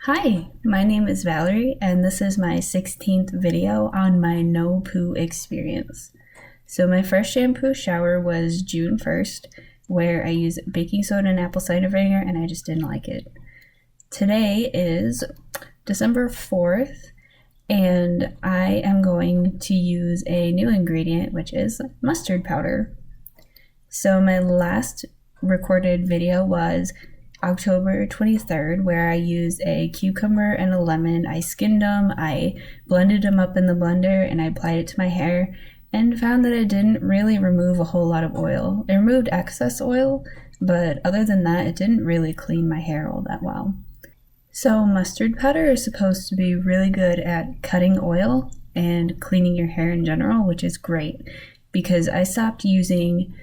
Hi, my name is Valerie, and this is my 16th video on my no-poo experience. So my first shampoo shower was June 1st, where I used baking soda and apple cider vinegar, and I just didn't like it. Today is December 4th, and I am going to use a new ingredient, which is mustard powder. So my last recorded video was October 23rd, where I used a cucumber and a lemon. I skinned them, I blended them up in the blender, and I applied it to my hair and found that it didn't really remove a whole lot of oil. It removed excess oil, but other than that, it didn't really clean my hair all that well. So mustard powder is supposed to be really good at cutting oil and cleaning your hair in general, which is great because I stopped using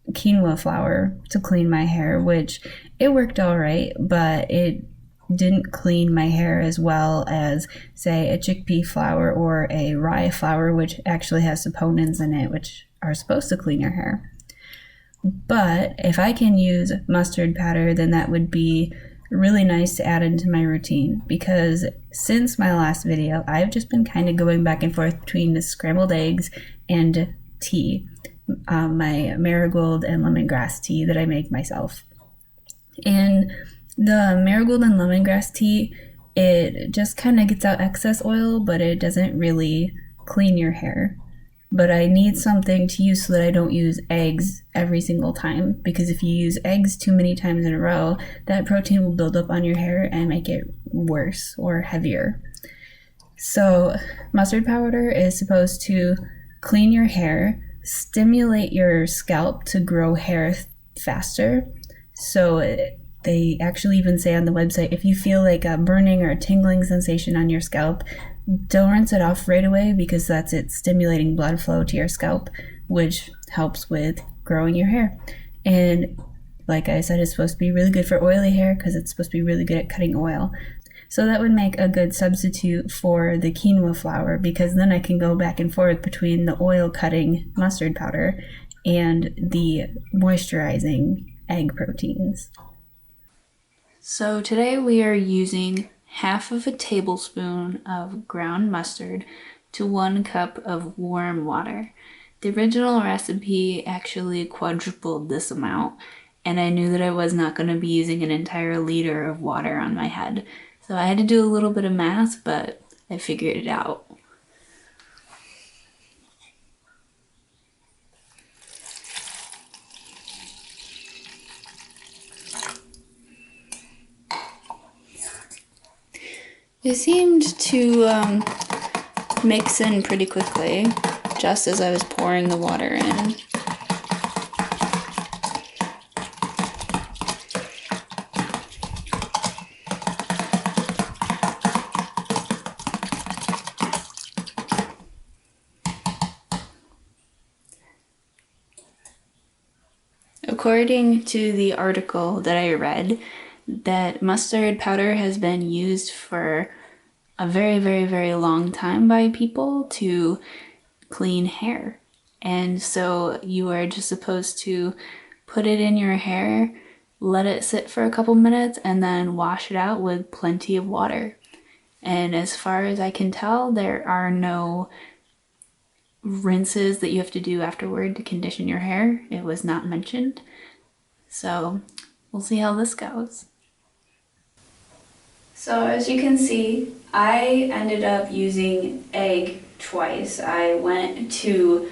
quinoa flour to clean my hair, which it worked all right, but it didn't clean my hair as well as, say, a chickpea flour or a rye flour, which actually has saponins in it, which are supposed to clean your hair. But if I can use mustard powder, then that would be really nice to add into my routine, because since my last video, I've just been kind of going back and forth between the scrambled eggs and tea. My marigold and lemongrass tea that I make myself. And the marigold and lemongrass tea, it just kind of gets out excess oil, but it doesn't really clean your hair. But I need something to use so that I don't use eggs every single time, because if you use eggs too many times in a row, that protein will build up on your hair and make it worse or heavier. So mustard powder is supposed to clean your hair, stimulate your scalp to grow hair faster. So they actually even say on the website, if you feel like a burning or a tingling sensation on your scalp, don't rinse it off right away, because that's it stimulating blood flow to your scalp, which helps with growing your hair. And like I said, it's supposed to be really good for oily hair because it's supposed to be really good at cutting oil. So that would make a good substitute for the quinoa flour, because then I can go back and forth between the oil-cutting mustard powder and the moisturizing egg proteins. So today we are using half of a tablespoon of ground mustard to 1 cup of warm water. The original recipe actually quadrupled this amount, and I knew that I was not going to be using an entire liter of water on my head. So I had to do a little bit of math, but I figured it out. It seemed to mix in pretty quickly, just as I was pouring the water in. According to the article that I read, that mustard powder has been used for a very, very, very long time by people to clean hair. And so you are just supposed to put it in your hair, let it sit for a couple minutes, and then wash it out with plenty of water. And as far as I can tell, there are no rinses that you have to do afterward to condition your hair. It was not mentioned. So we'll see how this goes. So as you can see, I ended up using egg twice. I went to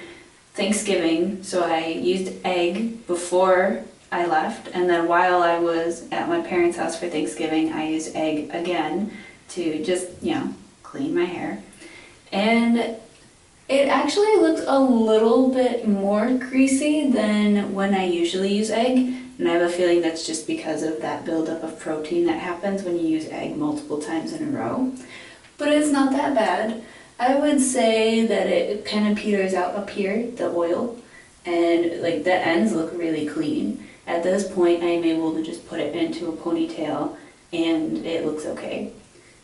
Thanksgiving, so I used egg before I left, and then while I was at my parents' house for Thanksgiving, I used egg again to just, clean my hair. And it actually looked a little bit more greasy than when I usually use egg, and I have a feeling that's just because of that buildup of protein that happens when you use egg multiple times in a row. But it's not that bad. I would say that it kind of peters out up here, the oil, and like the ends look really clean. At this point, I am able to just put it into a ponytail and it looks okay.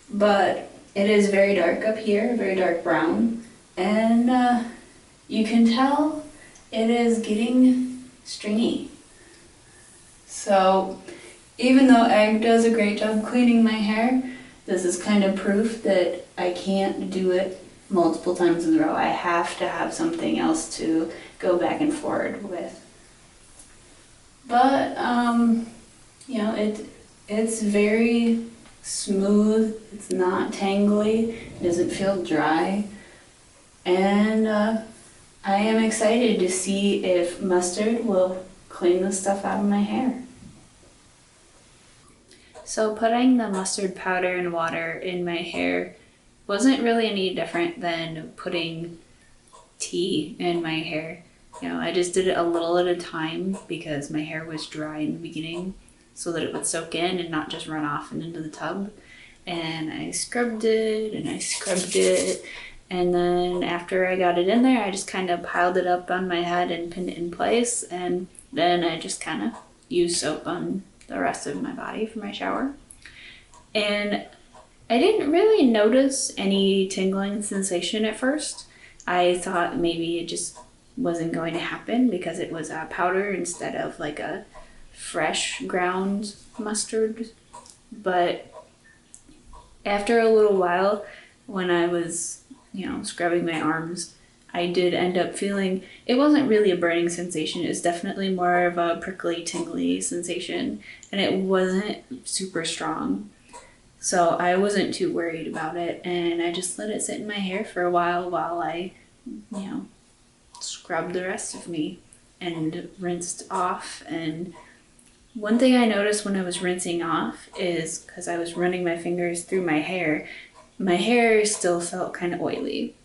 But it is very dark up here, very dark brown. And you can tell it is getting stringy. So even though egg does a great job cleaning my hair, This is kind of proof that I can't do it multiple times in a row. I have to have something else to go back and forward with. But, you know, it's very smooth, it's not tangly, it doesn't feel dry, and I am excited to see if mustard will clean the stuff out of my hair. So putting the mustard powder and water in my hair wasn't really any different than putting tea in my hair. You know, I just did it a little at a time because my hair was dry in the beginning so that it would soak in and not just run off and into the tub. And I scrubbed it and I scrubbed it. And then after I got it in there, I just kind of piled it up on my head and pinned it in place. And then I just kind of used soap on the rest of my body for my shower. And I didn't really notice any tingling sensation at first. I thought maybe it just wasn't going to happen because it was a powder instead of like a fresh ground mustard. But after a little while, when I was, you know, scrubbing my arms, I did end up feeling, it wasn't really a burning sensation, it was definitely more of a prickly, tingly sensation, and it wasn't super strong. So I wasn't too worried about it, and I just let it sit in my hair for a while I, you know, scrubbed the rest of me and rinsed off. And one thing I noticed when I was rinsing off is, because I was running my fingers through my hair still felt kind of oily.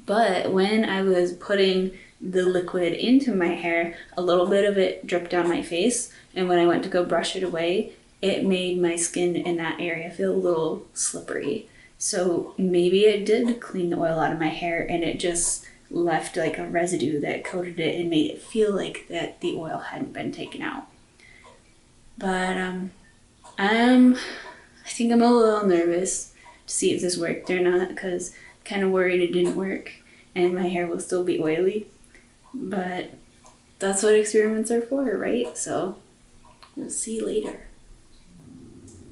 But when I was putting the liquid into my hair, a little bit of it dripped down my face, and when I went to go brush it away, it made my skin in that area feel a little slippery. So maybe it did clean the oil out of my hair, and it just left like a residue that coated it and made it feel like that the oil hadn't been taken out. But I think I'm a little nervous to see if this worked or not, because I'm kind of worried it didn't work and my hair will still be oily. But that's what experiments are for, right? So we'll see later.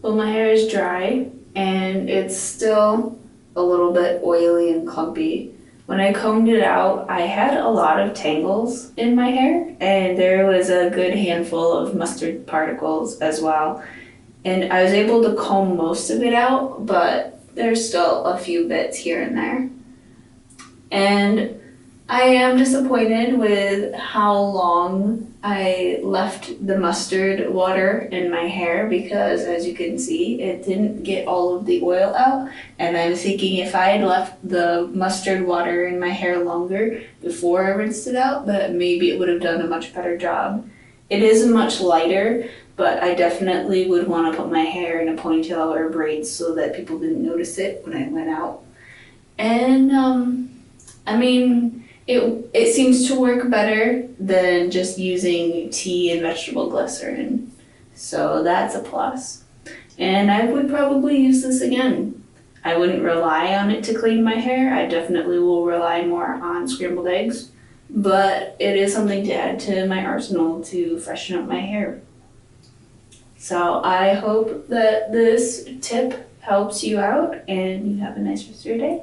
Well, my hair is dry and it's still a little bit oily and clumpy. When I combed it out, I had a lot of tangles in my hair, and there was a good handful of mustard particles as well. And I was able to comb most of it out, but there's still a few bits here and there. And I am disappointed with how long I left the mustard water in my hair, because as you can see, it didn't get all of the oil out. And I'm thinking if I had left the mustard water in my hair longer before I rinsed it out, that maybe it would have done a much better job. It is much lighter, but I definitely would want to put my hair in a ponytail or braids so that people didn't notice it when I went out. And I mean, it seems to work better than just using tea and vegetable glycerin. So that's a plus. And I would probably use this again. I wouldn't rely on it to clean my hair. I definitely will rely more on scrambled eggs. But it is something to add to my arsenal to freshen up my hair. So I hope that this tip helps you out and you have a nice rest of your day.